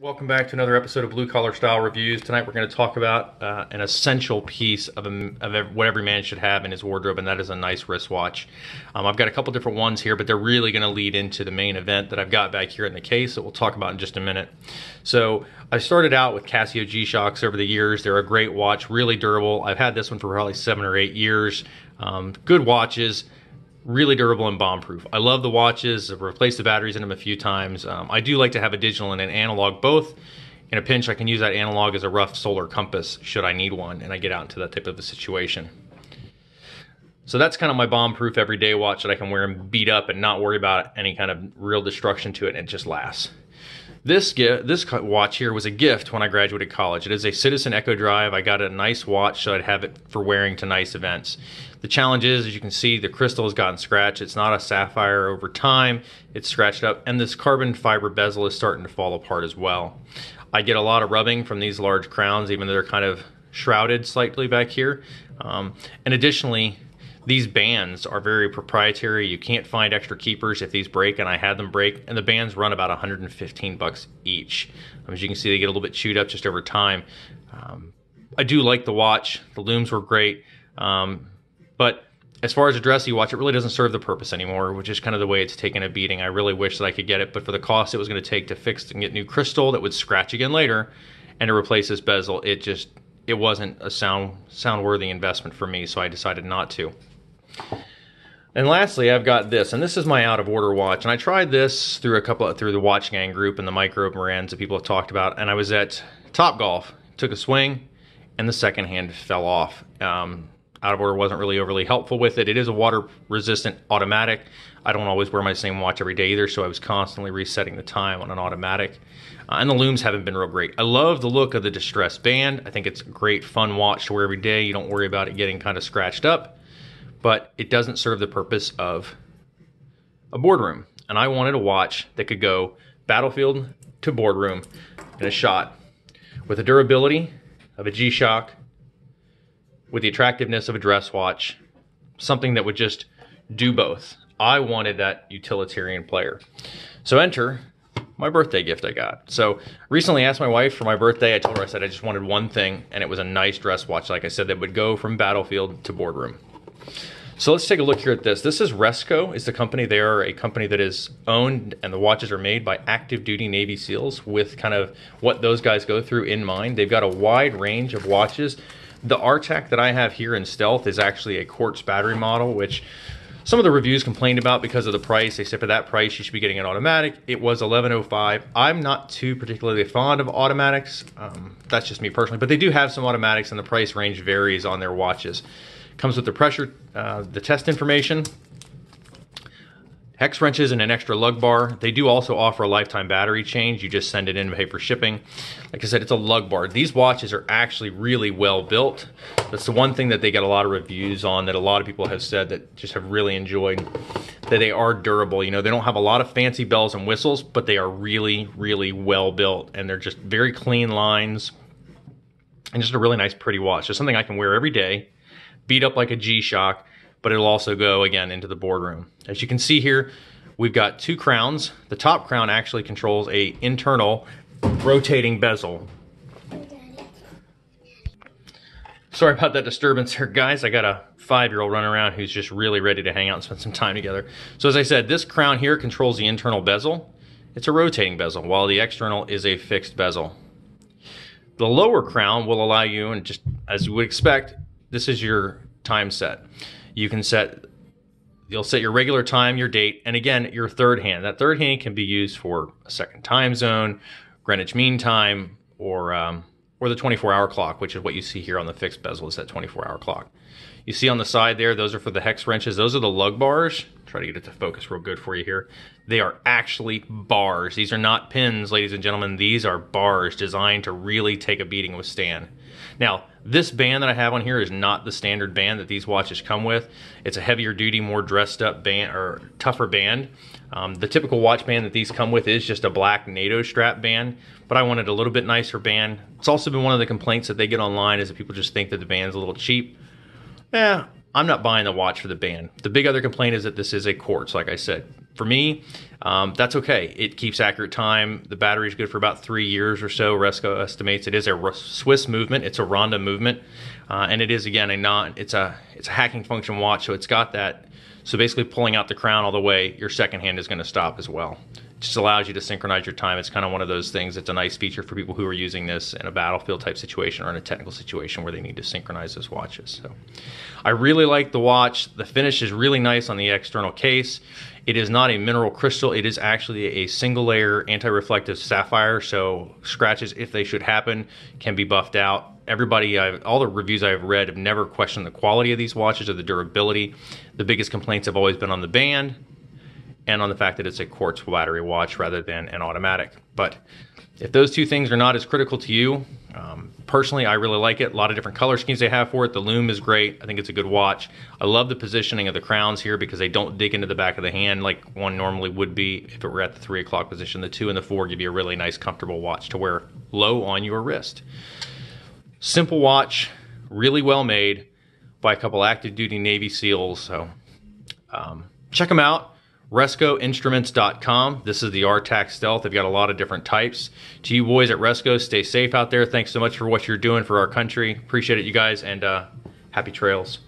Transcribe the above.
Welcome back to another episode of Blue Collar Style Reviews. Tonight we're going to talk about an essential piece of what every man should have in his wardrobe, and that is a nice wristwatch. I've got a couple different ones here, but they're really going to lead into the main event that I've got back here in the case that we'll talk about in just a minute. So I started out with Casio G-Shocks over the years. They're a great watch, really durable. I've had this one for probably 7 or 8 years. Good watches. Really durable and bomb-proof. I love the watches. I've replaced the batteries in them a few times. I do like to have a digital and an analog both. In a pinch, I can use that analog as a rough solar compass should I need one and I get out into that type of a situation. So that's kind of my bomb-proof everyday watch that I can wear and beat up and not worry about any kind of real destruction to it, and it just lasts. This watch here was a gift when I graduated college. It is a Citizen Echo Drive. I got a nice watch so I'd have it for wearing to nice events. The challenge is, as you can see, the crystal has gotten scratched. It's not a sapphire over time. It's scratched up, and this carbon fiber bezel is starting to fall apart as well. I get a lot of rubbing from these large crowns, even though they're kind of shrouded slightly back here. And additionally, these bands are very proprietary. You can't find extra keepers if these break, and I had them break, and the bands run about 115 bucks each. As you can see, they get a little bit chewed up just over time. I do like the watch. The looms were great. But as far as a dressy watch, it really doesn't serve the purpose anymore, which is kind of the way it's taken a beating. I really wish that I could get it, but for the cost it was going to take to fix and get new crystal that would scratch again later, and to replace this bezel, it wasn't a sound-worthy investment for me, so I decided not to. And lastly, I've got this, and this is my out-of-order watch, and I tried this through through the Watch Gang group and the micro brands that people have talked about, and I was at Topgolf, took a swing, and the second hand fell off. Out of order wasn't really overly helpful with it. It is a water-resistant automatic. I don't always wear my same watch every day either, so I was constantly resetting the time on an automatic. And the looms haven't been real great. I love the look of the distressed band. I think it's a great, fun watch to wear every day. You don't worry about it getting kind of scratched up, but it doesn't serve the purpose of a boardroom. And I wanted a watch that could go battlefield to boardroom in a shot with the durability of a G-Shock, with the attractiveness of a dress watch, something that would just do both. I wanted that utilitarian player. So enter my birthday gift I got. So recently asked my wife for my birthday. I told her, I said I just wanted one thing, and it was a nice dress watch, like I said, that would go from battlefield to boardroom. So let's take a look here at this. This is Resco, is the company. They are a company that is owned, and the watches are made by active duty Navy SEALs with kind of what those guys go through in mind. They've got a wide range of watches. The RTAC that I have here in Stealth is actually a quartz battery model, which some of the reviews complained about because of the price. They said for that price you should be getting an automatic. It was $11.05. I'm not too particularly fond of automatics. That's just me personally, but they do have some automatics, and the price range varies on their watches. Comes with the pressure, the test information, hex wrenches, and an extra lug bar. They do also offer a lifetime battery change. You just send it in and pay for shipping. Like I said, it's a lug bar. These watches are actually really well built. That's the one thing that they get a lot of reviews on, that a lot of people have said that just have really enjoyed, that they are durable. You know, they don't have a lot of fancy bells and whistles, but they are really, really well built, and they're just very clean lines, and just a really nice, pretty watch. Just something I can wear every day, beat up like a G-Shock, but it'll also go, again, into the boardroom. As you can see here, we've got 2 crowns. The top crown actually controls a internal rotating bezel. Sorry about that disturbance here, guys. I got a 5-year-old running around who's just really ready to hang out and spend some time together. So as I said, this crown here controls the internal bezel. It's a rotating bezel, while the external is a fixed bezel. The lower crown will allow you, and just as you would expect, this is your time set. You'll set your regular time, your date, and again, your third hand. That third hand can be used for a second time zone, Greenwich Mean Time, or the 24-hour clock, which is what you see here on the fixed bezel, is that 24-hour clock. You see on the side there, those are for the hex wrenches. Those are the lug bars. Try to get it to focus real good for you here. They are actually bars. These are not pins, ladies and gentlemen. These are bars designed to really take a beating and withstand. Now, this band that I have on here is not the standard band that these watches come with. It's a heavier duty, more dressed up band, or tougher band. The typical watch band that these come with is just a black NATO strap band, but I wanted a little bit nicer band. It's also been one of the complaints that they get online, is that people just think that the band's a little cheap. I'm not buying the watch for the band. The big other complaint is that this is a quartz, like I said. for me, that's okay. It keeps accurate time. The battery is good for about 3 years or so. Resco estimates it is a Swiss movement. It's a Ronda movement, and it is again it's a hacking function watch. So it's got that. So basically, pulling out the crown all the way, your second hand is going to stop as well. It just allows you to synchronize your time. It's kind of one of those things. It's a nice feature for people who are using this in a battlefield type situation or in a technical situation where they need to synchronize those watches. So I really like the watch. The finish is really nice on the external case. It is not a mineral crystal. It is actually a single layer anti-reflective sapphire. So scratches, if they should happen, can be buffed out. All the reviews I've read have never questioned the quality of these watches or the durability. The biggest complaints have always been on the band and on the fact that it's a quartz battery watch rather than an automatic. But if those two things are not as critical to you, personally, I really like it. A lot of different color schemes they have for it. The lume is great. I think it's a good watch. I love the positioning of the crowns here because they don't dig into the back of the hand like one normally would be if it were at the 3 o'clock position. The 2 and the 4 give you a really nice, comfortable watch to wear low on your wrist. Simple watch, really well made by a couple active duty Navy SEALs. So check them out. RescoInstruments.com. This is the RTAC Stealth. They've got a lot of different types. To you boys at Resco, stay safe out there. Thanks so much for what you're doing for our country. Appreciate it, you guys, and happy trails.